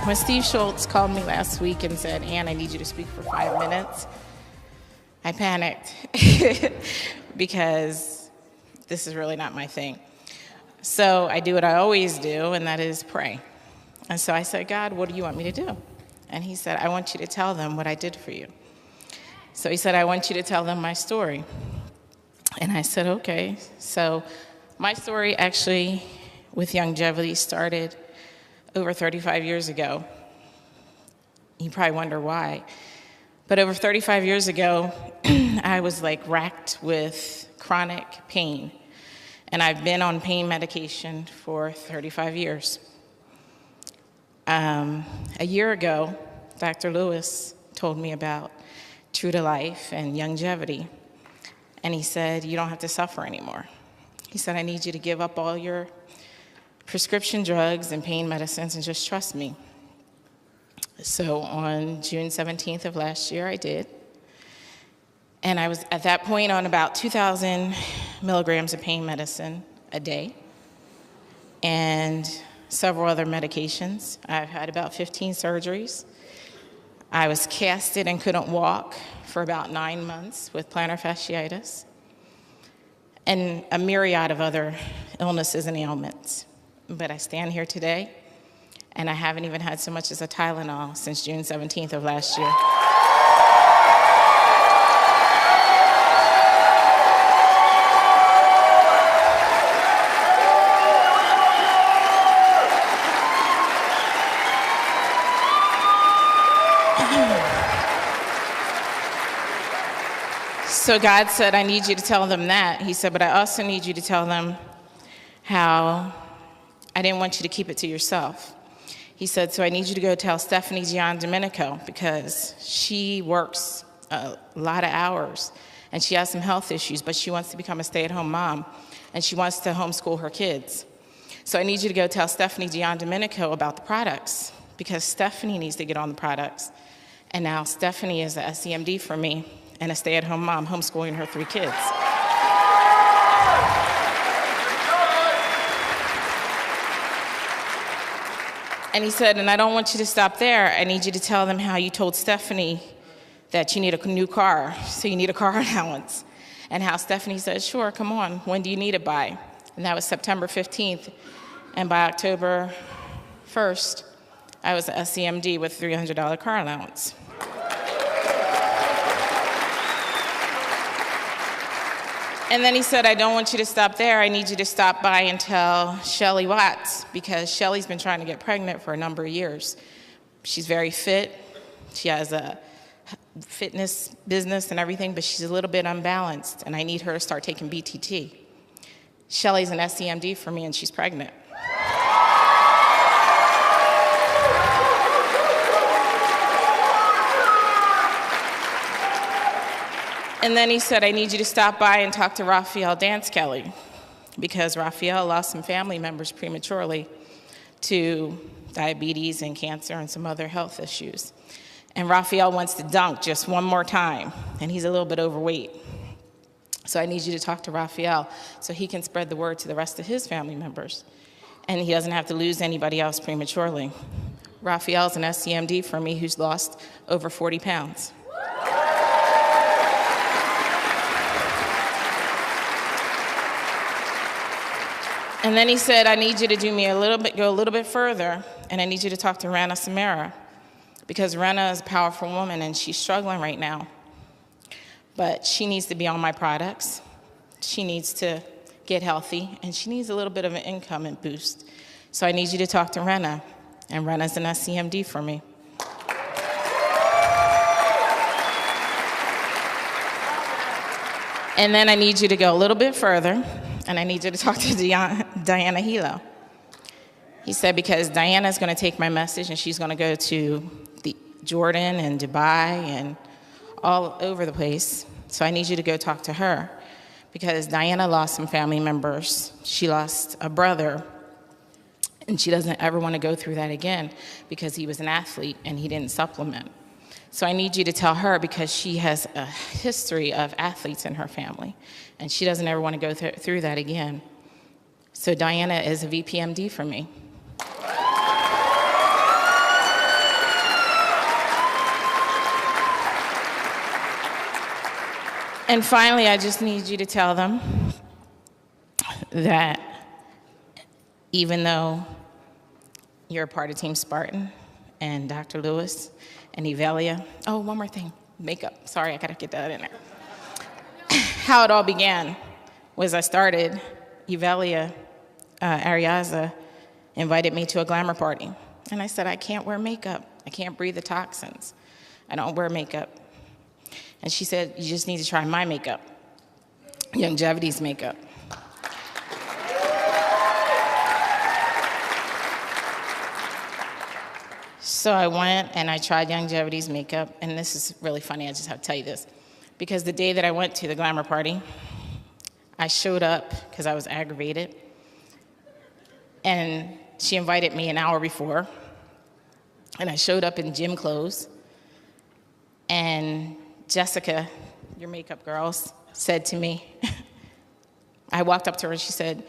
When Steve Schultz called me last week and said, Ann, I need you to speak for 5 minutes, I panicked because this is really not my thing. So I do what I always do, and that is pray. And so I said, God, what do you want me to do? And he said, I want you to tell them what I did for you. So he said, I want you to tell them my story. And I said, okay. So my story actually with Longevity started over 35 years ago. You probably wonder why. But over 35 years ago, I was like racked with chronic pain. And I've been on pain medication for 35 years. A year ago, Dr. Lewis told me about True to Life and Longevity. And he said, you don't have to suffer anymore. He said, I need you to give up all your prescription drugs and pain medicines and just trust me. So on June 17th of last year, I did. And I was at that point on about 2,000 milligrams of pain medicine a day and several other medications. I've had about 15 surgeries. I was casted and couldn't walk for about 9 months with plantar fasciitis and a myriad of other illnesses and ailments. But I stand here today, and I haven't even had so much as a Tylenol since June 17th of last year. So God said, I need you to tell them that. He said, but I also need you to tell them how I didn't want you to keep it to yourself. He said, so I need you to go tell Stephanie Domenico because she works a lot of hours and she has some health issues, but she wants to become a stay-at-home mom and she wants to homeschool her kids. So I need you to go tell Stephanie Domenico about the products because Stephanie needs to get on the products. And now Stephanie is a SEMD for me and a stay-at-home mom homeschooling her 3 kids. And he said, and I don't want you to stop there. I need you to tell them how you told Stephanie that you need a new car, so you need a car allowance. And how Stephanie said, sure, come on, when do you need it by? And that was September 15th. And by October 1st, I was a SEMD with $300 car allowance. And then he said, I don't want you to stop there. I need you to stop by and tell Shelly Watts, because Shelly's been trying to get pregnant for a number of years. She's very fit. She has a fitness business and everything, but she's a little bit unbalanced, and I need her to start taking BTT. Shelly's an SEMD for me, and she's pregnant. And then he said, I need you to stop by and talk to Raphael Dance Kelly, because Raphael lost some family members prematurely to diabetes and cancer and some other health issues. And Raphael wants to dunk just one more time, and he's a little bit overweight. So I need you to talk to Raphael so he can spread the word to the rest of his family members, and he doesn't have to lose anybody else prematurely. Raphael's an SEMD for me who's lost over 40 pounds. And then he said, I need you to do me go a little bit further, and I need you to talk to Rana Samara, because Rana is a powerful woman, and she's struggling right now. But she needs to be on my products. She needs to get healthy, and she needs a little bit of an income and boost. So I need you to talk to Rana, and Rana's an SEMD for me. And then I need you to go a little bit further, and I need you to talk to Diana Hilo. He said, because Diana's going to take my message, and she's going to go to Jordan and Dubai and all over the place. So I need you to go talk to her, because Diana lost some family members. She lost a brother, and she doesn't ever want to go through that again because he was an athlete and he didn't supplement. So I need you to tell her, because she has a history of athletes in her family, and she doesn't ever want to go through that again. So Diana is a VPMD for me. And finally, I just need you to tell them that even though you're a part of Team Spartan and Dr. Lewis and Evelia, oh, one more thing, makeup. Sorry, I gotta get that in there. How it all began was I started, Evelia Ariaza invited me to a glamour party. And I said, I can't wear makeup. I can't breathe the toxins. I don't wear makeup. And she said, you just need to try my makeup, Youngevity's makeup. So I went and I tried Youngevity's makeup, and this is really funny, I just have to tell you this. Because the day that I went to the glamour party, I showed up because I was aggravated, and she invited me an hour before, and I showed up in gym clothes, and Jessica, your makeup girls, said to me, I walked up to her and she said,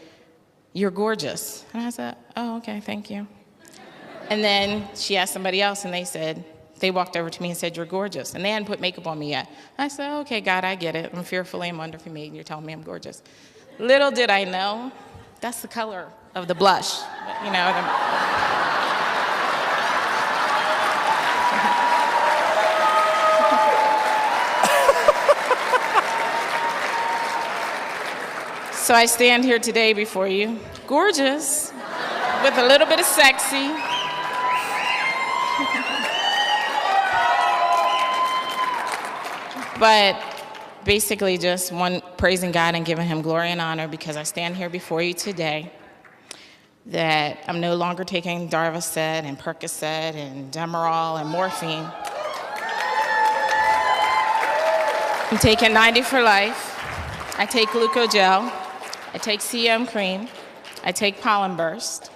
you're gorgeous. And I said, oh, okay, thank you. And then she asked somebody else and they walked over to me and said, you're gorgeous. And they hadn't put makeup on me yet. I said, okay, God, I get it. I'm fearfully and wonderfully made, and you're telling me I'm gorgeous. Little did I know, that's the color of the blush. You know, So I stand here today before you, gorgeous, with a little bit of sexy. But basically just praising God and giving him glory and honor, because I stand here before you today that I'm no longer taking Darvocet and Percocet and Demerol and morphine. I'm taking 90 for life. I take glucogel. I take CM cream, I take pollen burst,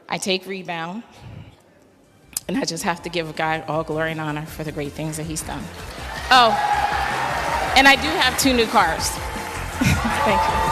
I take rebound, and I just have to give God all glory and honor for the great things that he's done. Oh, and I do have 2 new cars. Thank you.